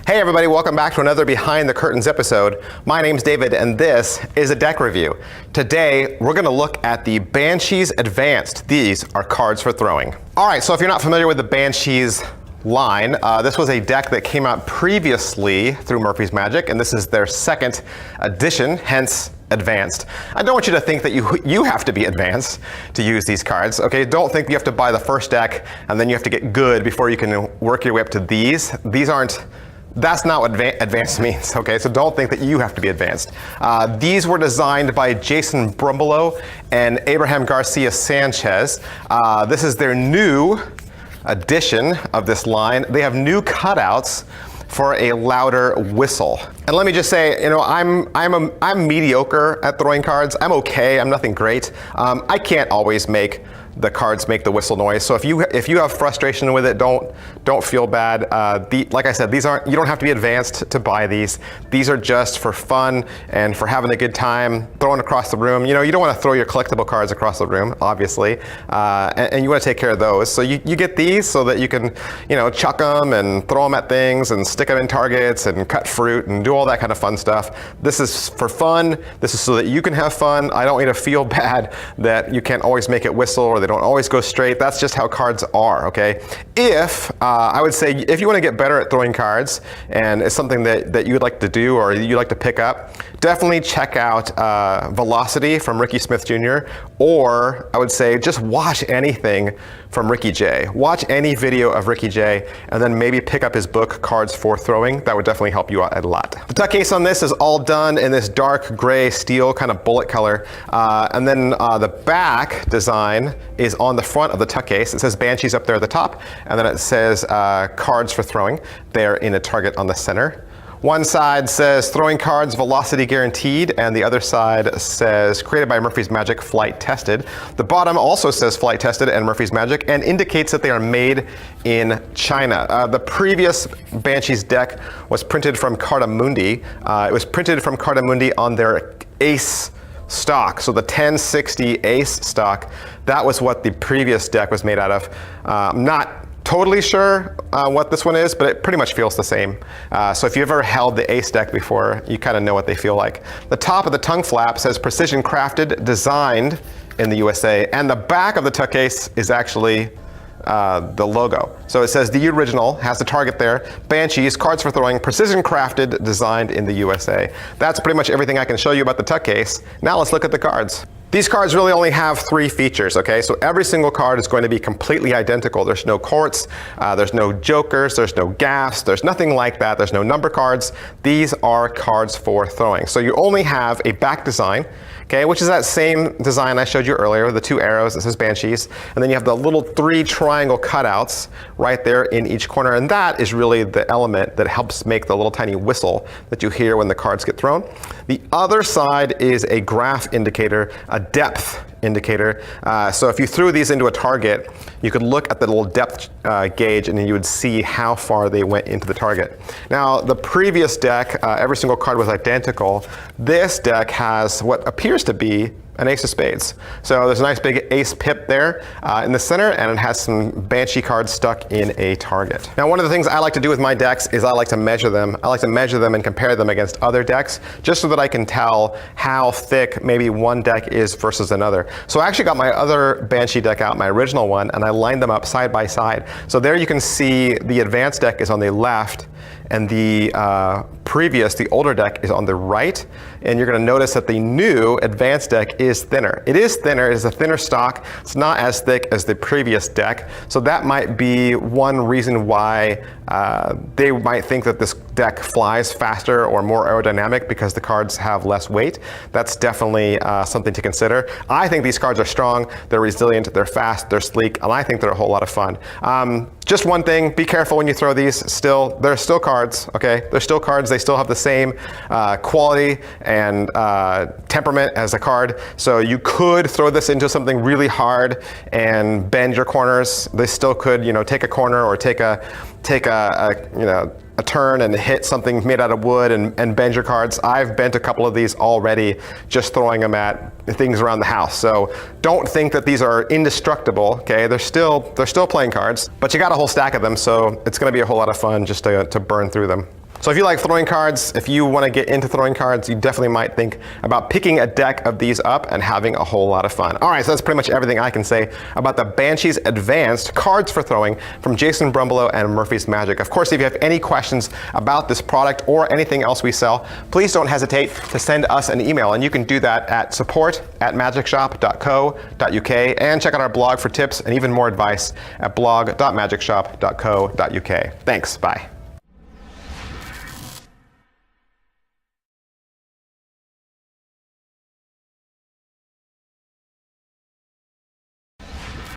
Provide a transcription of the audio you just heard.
Hey everybody, welcome back to another Behind the Curtains episode. My name's David and this is a deck review. Today we're going to look at the Banshees Advanced. These are cards for throwing. Alright, so if you're not familiar with the Banshees line, this was a deck that came out previously through Murphy's Magic, and this is their second edition, hence advanced. I don't want you to think that you have to be advanced to use these cards, okay? Don't think you have to buy the first deck and then you have to get good before you can work your way up to these. That's not what advanced means, okay? So don't think that you have to be advanced. These were designed by Jason Brumbelow and Abraham Garcia Sanchez. This is their new edition of this line. They have new cutouts for a louder whistle. And let me just say, you know, I'm mediocre at throwing cards. I'm okay, I'm nothing great. I can't always make the cards make the whistle noise. So if you have frustration with it, don't feel bad. Like I said, you don't have to be advanced to buy these. These are just for fun and for having a good time, throwing across the room. You know, you don't want to throw your collectible cards across the room, obviously, and you want to take care of those. So you get these so that you can, you know, chuck them and throw them at things and stick them in targets and cut fruit and do all that kind of fun stuff. This is for fun. This is so that you can have fun. I don't want you to feel bad that you can't always make it whistle or they don't always go straight. That's just how cards are, okay? I would say, if you want to get better at throwing cards and it's something that you would like to do or you like to pick up, definitely check out Velocity from Ricky Smith Jr. Or I would say just watch anything from Ricky J. Watch any video of Ricky J and then maybe pick up his book, Cards for Throwing. That would definitely help you out a lot. The tuck case on this is all done in this dark gray steel kind of bullet color. And then the back design is on the front of the tuck case. It says Banshees up there at the top, and then it says Cards for Throwing there in a target on the center. One side says Throwing Cards, Velocity Guaranteed, and the other side says Created by Murphy's Magic, Flight Tested. The bottom also says Flight Tested and Murphy's Magic and indicates that they are made in China. The previous Banshees deck was printed from Cartamundi. It was printed from Cartamundi on their Ace stock, so the 1060 Ace stock. That was what the previous deck was made out of. I'm not totally sure what this one is, but it pretty much feels the same. So if you've ever held the Ace deck before, you kind of know what they feel like. The top of the tongue flap says Precision Crafted, Designed in the USA, and the back of the tuck case is actually the logo. So it says the original, has the target there, Banshees, Cards for Throwing, Precision Crafted, Designed in the USA. That's pretty much everything I can show you about the tuck case. Now let's look at the cards. These cards really only have 3 features, okay? So every single card is going to be completely identical. There's no courts, there's no jokers, there's no gaffs, there's nothing like that. There's no number cards. These are cards for throwing. So you only have a back design, okay, which is that same design I showed you earlier with the 2 arrows that says Banshees. And then you have the little 3 triangle cutouts right there in each corner. And that is really the element that helps make the little tiny whistle that you hear when the cards get thrown. The other side is a graph indicator, a depth indicator. So if you threw these into a target, you could look at the little depth gauge and then you would see how far they went into the target. Now, the previous deck, every single card was identical. This deck has what appears to be an Ace of Spades. So there's a nice big Ace pip there in the center, and it has some Banshee cards stuck in a target. Now, one of the things I like to do with my decks is I like to measure them. I like to measure them and compare them against other decks, just so that I can tell how thick maybe one deck is versus another. So I actually got my other Banshee deck out, my original one, and I lined them up side by side. So there you can see the advanced deck is on the left, and the the older deck is on the right. And you're going to notice that the new advanced deck is thinner. It is thinner, it is a thinner stock. It's not as thick as the previous deck. So that might be one reason why they might think that this deck flies faster or more aerodynamic because the cards have less weight. That's definitely something to consider. I think these cards are strong, they're resilient, they're fast, they're sleek, and I think they're a whole lot of fun. Just one thing, be careful when you throw these. They're still cards, okay? They're still cards, they still have the same quality and temperament as a card. So you could throw this into something really hard and bend your corners. They still could, you know, take a corner or take a turn and hit something made out of wood and bend your cards. I've bent a couple of these already just throwing them at things around the house. So don't think that these are indestructible, okay? They're still playing cards, but you got a whole stack of them, so it's gonna be a whole lot of fun just to burn through them. So if you like throwing cards, if you want to get into throwing cards, you definitely might think about picking a deck of these up and having a whole lot of fun. All right, so that's pretty much everything I can say about the Banshees Advanced Cards for Throwing from Jason Brumbelow and Murphy's Magic. Of course, if you have any questions about this product or anything else we sell, please don't hesitate to send us an email, and you can do that at support@magicshop.co.uk, and check out our blog for tips and even more advice at blog.magicshop.co.uk. Thanks, bye.